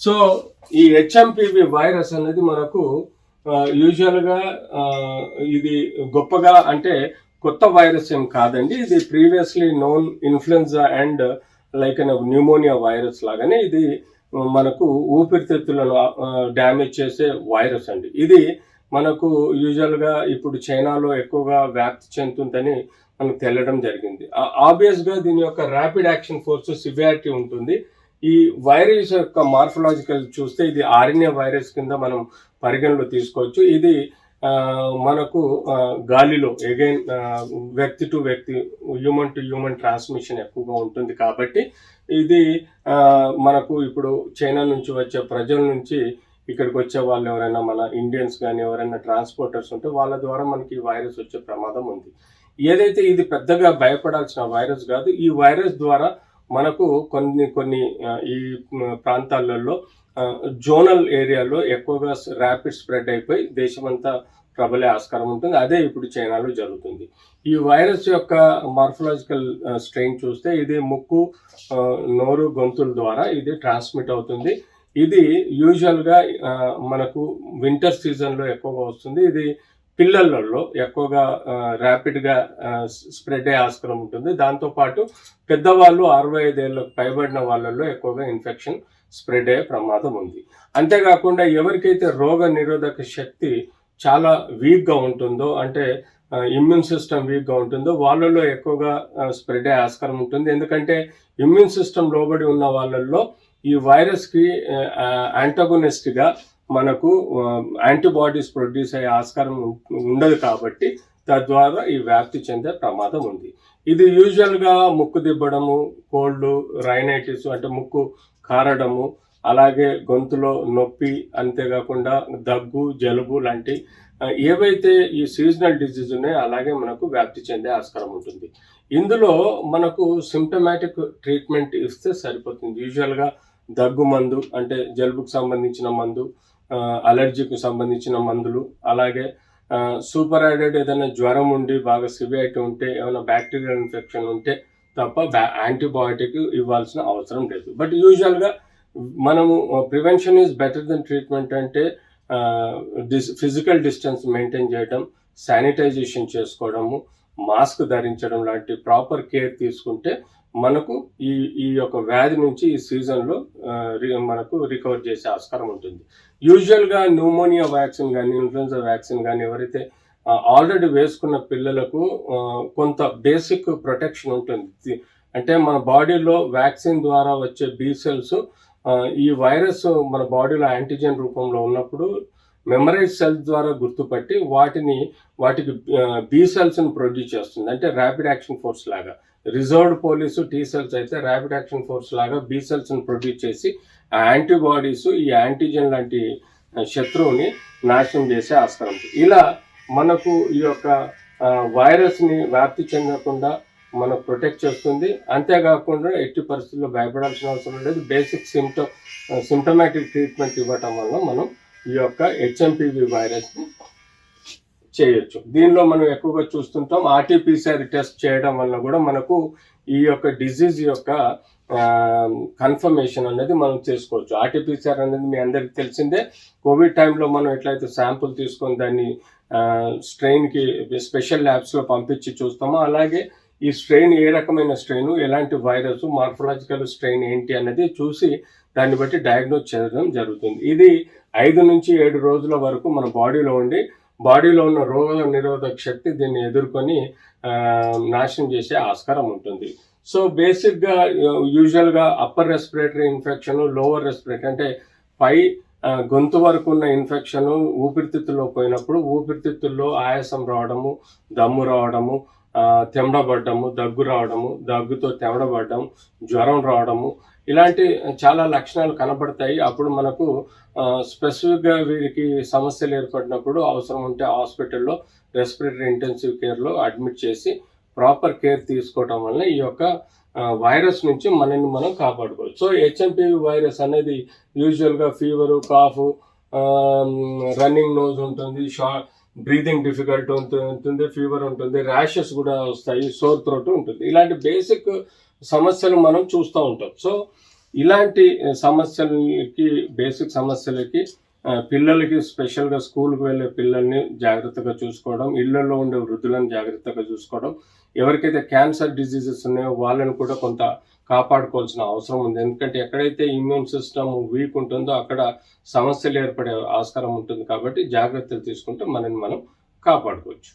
So ఈ HMPV virus అనేది మనకు యూజువల్గా ఇది గొప్పగా అంటే కొత్త వైరస్ ఏం కాదండి. ఇది previously known influenza and like pneumonia virus లాగానే ఇది మనకు ఊపిరితిత్తులను డ్యామేజ్ చేసే వైరస్ అండి. ఇది మనకు యూజువల్గా ఇప్పుడు చైనాలో ఎక్కువగా వ్యాప్తి చెందుతుందని మనకు తెలియడం జరిగింది. ఆబ్వియస్గా దీని యొక్క ర్యాపిడ్ యాక్షన్ ఫోర్స్ సివియారిటీ ఉంటుంది. ఈ వైరస్ యొక్క మార్ఫలాజికల్ చూస్తే ఇది ఆర్ఎన్ఏ వైరస్ కింద మనం పరిగణలో తీసుకోవచ్చు. ఇది మనకు గాలిలో అగైన్ వ్యక్తి టు వ్యక్తి, హ్యూమన్ టు హ్యూమన్ ట్రాన్స్మిషన్ ఎక్కువగా ఉంటుంది. కాబట్టి ఇది మనకు ఇప్పుడు చైనా నుంచి వచ్చే ప్రజల నుంచి ఇక్కడికి వచ్చే వాళ్ళు ఎవరైనా మన ఇండియన్స్ కానీ ఎవరైనా ట్రాన్స్పోర్టర్స్ ఉంటే వాళ్ళ ద్వారా మనకి ఈ వైరస్ వచ్చే ప్రమాదం ఉంది. ఏదైతే ఇది పెద్దగా భయపడాల్సిన వైరస్ కాదు. ఈ వైరస్ ద్వారా మనకు కొన్ని ఈ ప్రాంతాలలో జోనల్ ఏరియాలో ఎక్కువగా ర్యాపిడ్ స్ప్రెడ్ అయిపోయి దేశమంతా ప్రబలే ఆస్కారం ఉంటుంది. అదే ఇప్పుడు చైనాలో జరుగుతుంది. ఈ వైరస్ యొక్క మార్ఫలాజికల్ స్ట్రెయిన్ చూస్తే ఇది ముక్కు, నోరు, గొంతుల ద్వారా ఇది ట్రాన్స్మిట్ అవుతుంది. ఇది యూజువల్గా మనకు వింటర్ సీజన్లో ఎక్కువగా వస్తుంది. ఇది పిల్లలలో ఎక్కువగా ర్యాపిడ్గా స్ప్రెడ్ అయ్యే ఆస్కారం ఉంటుంది. దాంతోపాటు పెద్దవాళ్ళు 65 ఏళ్ళకు పైబడిన వాళ్ళల్లో ఎక్కువగా ఇన్ఫెక్షన్ స్ప్రెడ్ అయ్యే ప్రమాదం ఉంది. అంతేకాకుండా ఎవరికైతే రోగ నిరోధక శక్తి చాలా వీక్గా ఉంటుందో, అంటే ఇమ్యూన్ సిస్టమ్ వీక్గా ఉంటుందో వాళ్ళల్లో ఎక్కువగా స్ప్రెడ్ అయ్యే ఆస్కారం ఉంటుంది. ఎందుకంటే ఇమ్యూన్ సిస్టమ్ లోబడి ఉన్న వాళ్ళల్లో ఈ వైరస్కి యాంటాగోనిస్ట్గా మనకు యాంటీబాడీస్ ప్రొడ్యూస్ అయ్యే ఆస్కారం ఉండదు. కాబట్టి తద్వారా ఈ వ్యాప్తి చెందే ప్రమాదం ఉంది. ఇది యూజువల్గా ముక్కు దిబ్బడము, కోల్డ్, రైనైటిస్ అంటే ముక్కు కారడము, అలాగే గొంతులో నొప్పి, అంతేకాకుండా దగ్గు, జలుబు లాంటి ఏవైతే ఈ సీజనల్ డిజీజ్ ఉన్నాయో అలాగే మనకు వ్యాప్తి చెందే ఆస్కారం ఉంటుంది. ఇందులో మనకు సిమ్టమాటిక్ ట్రీట్మెంట్ ఇస్తే సరిపోతుంది. యూజువల్గా దగ్గు మందు అంటే జలుబుకు సంబంధించిన మందు, అలర్జీకి సంబంధించిన మందులు, అలాగే సూపర్ యాడెడ్ ఏదైనా జ్వరం ఉండి బాగా సివియారిటీ ఉంటే, ఏమైనా బ్యాక్టీరియల్ ఇన్ఫెక్షన్ ఉంటే తప్ప యాంటీబయాటిక్ ఇవ్వాల్సిన అవసరం లేదు. బట్ యూజువల్గా మనము prevention is better then treatment అంటే ఫిజికల్ డిస్టెన్స్ మెయింటైన్ చేయడం, శానిటైజేషన్ చేసుకోవడము, మాస్క్ ధరించడం లాంటి ప్రాపర్ కేర్ తీసుకుంటే మనకు ఈ యొక్క వ్యాధి నుంచి ఈ సీజన్లో మనకు రికవర్ చేసే ఆస్కారం ఉంటుంది. యూజువల్గా న్యూమోనియా వ్యాక్సిన్ కానీ, ఇన్ఫ్లుయెన్జా వ్యాక్సిన్ కానీ ఎవరైతే ఆల్రెడీ వేసుకున్న పిల్లలకు కొంత బేసిక్ ప్రొటెక్షన్ ఉంటుంది. అంటే మన బాడీలో వ్యాక్సిన్ ద్వారా వచ్చే బీ సెల్స్ ఈ వైరస్ మన బాడీలో యాంటీజెన్ రూపంలో ఉన్నప్పుడు మెమరైజ్ సెల్స్ ద్వారా గుర్తుపట్టి వాటికి బీ సెల్స్ని ప్రొడ్యూస్ చేస్తుంది. అంటే ర్యాపిడ్ యాక్షన్ ఫోర్స్ లాగా. రిజర్వ్డ్ పోలీసు టీ సెల్స్ అయితే ర్యాపిడ్ యాక్షన్ ఫోర్స్ లాగా బీ సెల్స్ని ప్రొడ్యూస్ చేసి ఆ యాంటీబాడీస్ ఈ యాంటీజెన్ లాంటి శత్రువుని నాశనం చేసే ఆస్కారం. ఇలా మనకు ఈ యొక్క వైరస్ని వ్యాప్తి చెందకుండా మనకు ప్రొటెక్ట్ చేస్తుంది. అంతేకాకుండా ఎట్టి పరిస్థితుల్లో భయపడాల్సిన అవసరం లేదు. బేసిక్ సిమ్టమాటిక్ ట్రీట్మెంట్ ఇవ్వటం వల్ల మనం ఈ యొక్క హెచ్ఎంపివి వైరస్ని చేయొచ్చు. దీనిలో మనం ఎక్కువగా చూస్తుంటాం ఆర్టీపీసీఆర్ టెస్ట్ చేయడం వల్ల కూడా మనకు ఈ యొక్క డిజీజ్ యొక్క కన్ఫర్మేషన్ అనేది మనం చేసుకోవచ్చు. ఆర్టీపీసీఆర్ అనేది మీ అందరికి తెలిసిందే. కోవిడ్ టైంలో మనం ఎట్లయితే శాంపుల్ తీసుకొని దాన్ని స్ట్రెయిన్కి స్పెషల్ ల్యాబ్స్లో పంపించి చూస్తామో, అలాగే ఈ స్ట్రెయిన్ ఏ రకమైన స్ట్రెయిన్, ఎలాంటి వైరస్, మార్ఫలాజికల్ స్ట్రెయిన్ ఏంటి అనేది చూసి దాన్ని బట్టి డయాగ్నోజ్ చేయడం జరుగుతుంది. ఇది 5 నుంచి 7 రోజుల వరకు మన బాడీలో ఉన్న రోగ నిరోధక శక్తి దీన్ని ఎదుర్కొని నాశనం చేసే ఆస్కారం ఉంటుంది. సో బేసిక్గా యూజువల్గా upper respiratory infection, lower respiratory అంటే పై గొంతు వరకు ఉన్న ఇన్ఫెక్షన్ ఊపిరితిత్తుల్లో పోయినప్పుడు ఊపిరితిత్తుల్లో ఆయాసం రావడము, దమ్ము రావడము, తెమడబడ్డము, దగ్గు రావడము, దగ్గుతో తెమడబడ్డం, జ్వరం రావడము, ఇలాంటి చాలా లక్షణాలు కనబడతాయి. అప్పుడు మనకు స్పెసిఫిక్గా వీరికి సమస్యలు ఏర్పడినప్పుడు అవసరం ఉంటే హాస్పిటల్లో రెస్పిరేటరీ ఇంటెన్సివ్ కేర్లో అడ్మిట్ చేసి ప్రాపర్ కేర్ తీసుకోవడం వల్ల ఈ యొక్క వైరస్ నుంచి మనల్ని మనం కాపాడుకోవచ్చు. సో హెచ్ఎంపివి వైరస్ అనేది యూజువల్గా ఫీవరు, కాఫ్, రన్నింగ్ నోజ్ ఉంటుంది, బ్రీతింగ్ డిఫికల్ట్ ఉంటుంది, ఫీవర్ ఉంటుంది, ర్యాషెస్ కూడా వస్తాయి, సోర్ థ్రోట్ ఉంటుంది. ఇలాంటి బేసిక్ సమస్యలు మనం చూస్తూ ఉంటాం. సో ఇలాంటి సమస్యలకి, బేసిక్ సమస్యలకి పిల్లలకి స్పెషల్గా స్కూల్కి వెళ్ళే పిల్లల్ని జాగ్రత్తగా చూసుకోవడం, ఇళ్లలో ఉండే వృద్ధులను జాగ్రత్తగా చూసుకోవడం, ఎవరికైతే క్యాన్సర్ డిజీజెస్ ఉన్నాయో వాళ్ళని కూడా కొంత కాపాడుకోవాల్సిన అవసరం ఉంది. ఎందుకంటే ఎక్కడైతే ఇమ్యూన్ సిస్టమ్ వీక్ ఉంటుందో అక్కడ సమస్యలు ఏర్పడే ఆస్కారం ఉంటుంది. కాబట్టి జాగ్రత్తలు తీసుకుంటే మనని మనం కాపాడుకోవచ్చు.